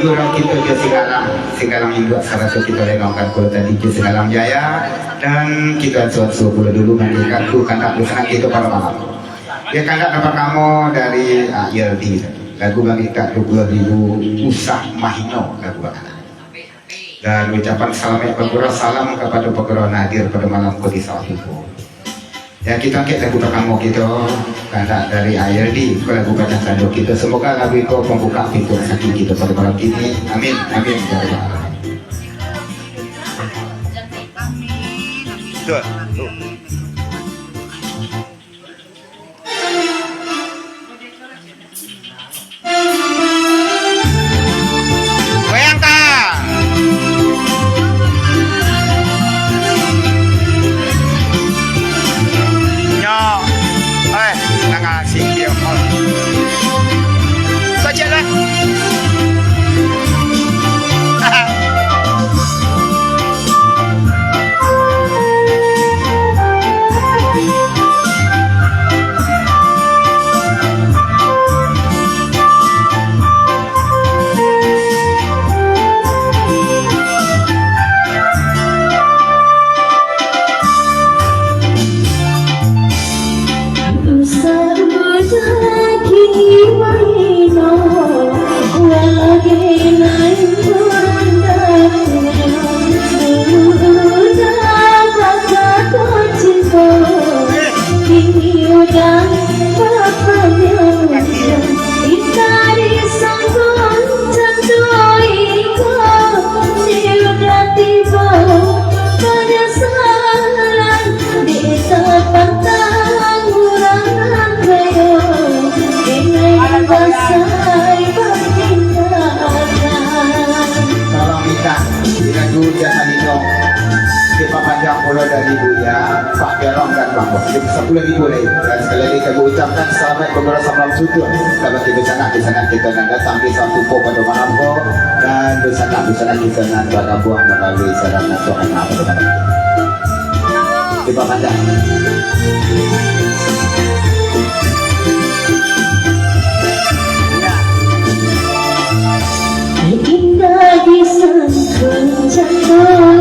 orang kita ke Singgalang Induk Sarasa kita lengangkan kalau tadi ke Singgalang Jaya dan kita suatu pula dulu mengikat tu kandak bersama kita pada malam. Dia kandak dapat kamu dari ILD lagu mengikat 20.000 usah mahino lagu bakal. Dan ucapan salam kepada Pegoro hadir pada malam Kodisah itu. Ya kita angkat lagu kamu kita kandak dari ILD ke lagu bacaan tanduk kita. Semoga lagu itu membuka pintu rezeki kita pada malam ini. Amin, amin. Betul. Dari Buya, Pak Gerong dan Bang Bos, 10.000 lagi. Dan sekali lagi kami ucapkan selamat beberapa salam sujud. Kalau kita sana kita nak datang di satu po pada malam po dan di sana kita nak berbuang melalui sarana Tuhan apa pada malam. Terima kasih. Indah di sana jatuh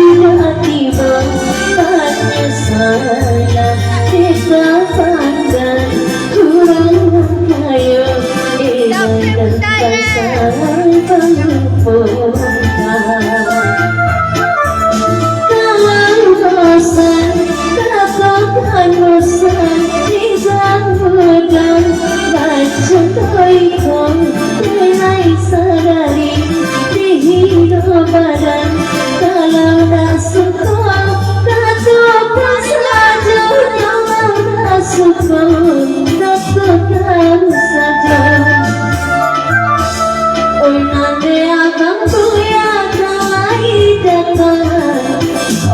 tiba-tiba hanya saya kita pandang kurang kaya dan pasal pengumpulan kalau bosan katakan bosan tidak mudah baca toikon mulai sadari di hidup badan. Kalau dah suka, katakan saja. Kalau dah suka, katakan saja. Oi nanti abang punya kali datang.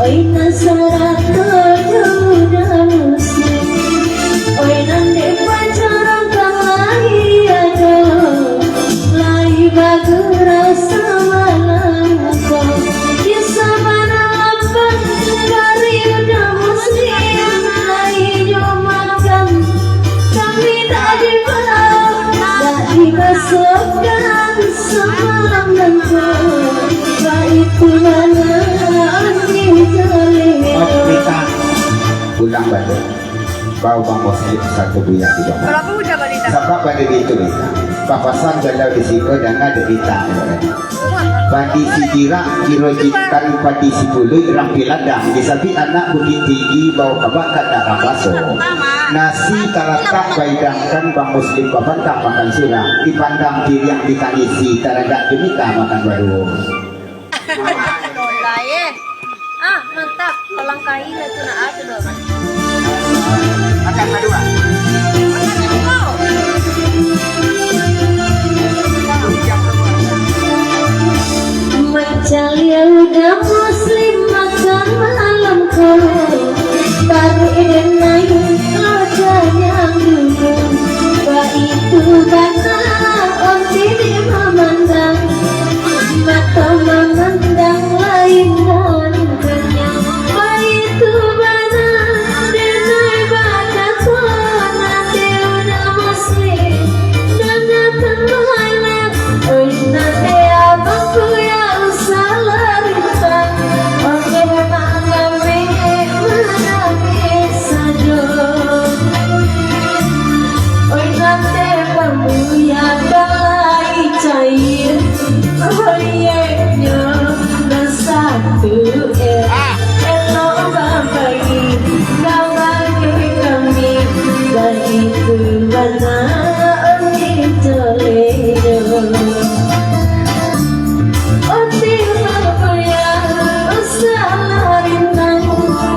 Oi nasarat sudah muslim. Oi nanti pacaran kali ada. Lagi bagus rasa malam kau. Dimasukkan semalam nanti baik mana kita pulang balik bau Bang Bos satu bulan tidak sebab pada itu kita papasan jalan di situ dan ada kita padi si jirak kira jikan padi si bulu rampi ladang di sapi anak bukit tinggi bau kabak kata kapaso nasi taratak baidangkan Bang Muslim bapak tak makan surang dipandang diri yang dikanisi taradak demika makan baru mantap kolang kain itu nak ada dong makan kedua macam ya udah muslim makan malam kau baru naik ada yang dulu itu kata om diri memandang mata memandang lain dan kenyang itu benar denai badan bana ori toledo oti mapaya usalarinang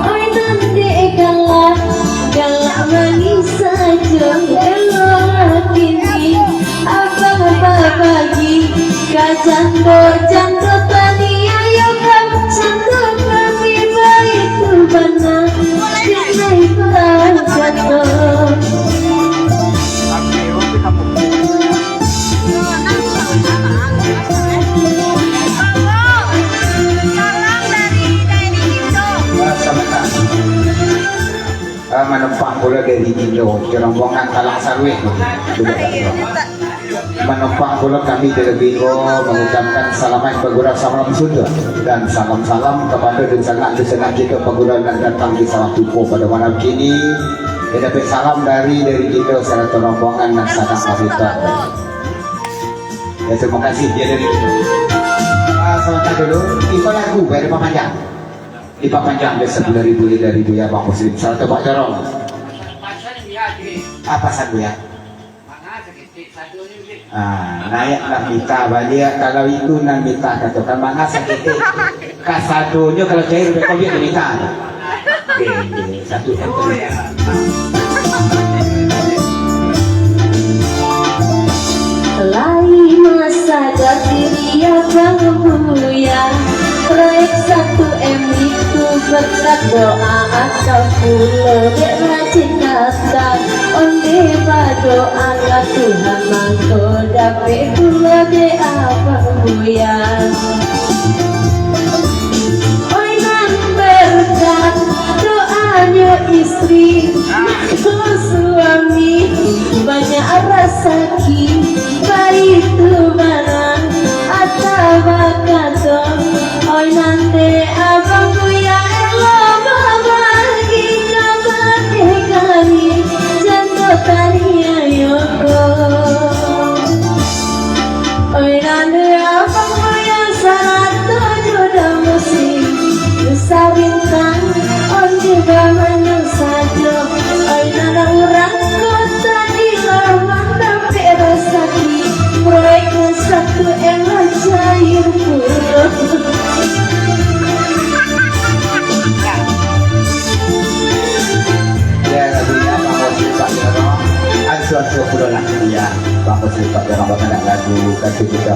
oi nande galak galak manis saja elok kini abang bagi kajando jando tani ayo kam jando kami baik bana dinai jando menumpang pula dari Indo rombongan Talang Sarwe menumpang pula kami dari Bingo mengucapkan salaman pegura salam Sunda dan salam-salam kepada desanak-desanak kita pegura yang datang di Sawah Tupo pada malam kini. Dapat salam dari kita serta rombongan dan sadang pamita. Ya terima kasih dia dari kita. Sebentar dulu, tipe lagu dari Pak Panjang. Di Pak Panjang biasa 10.000 ya Bang Muslim. Satu Pak Jorong. Apa satu ya? Nayaklah kita balik kalau itu nang kita katakan mana sakit. Kasadonya kalau cair kau biar kita. Satu Lai masa datiria bang buya proyek 1M itu berkat doa atau pulau dek rajin kata onde berdoa ke Tuhan mangko dapet pulau dek abang buya oi nan berkat doanya istri suami banyak rezeki baik tu barang atau bakato oi nanti abang buya elo bagi kabar kali jangan tani ayoko oi nanti abang buya satu jodoh musim nusa bintang on juga mana saja oi nana orang kota di lorong tapi rezeki proyeknya 1M cair puluh ya lagunya Bang Muslim Pak Jorong. Ansuan pulau lagi ya Bang Muslim Pak Jorong bakal lagu kasih kita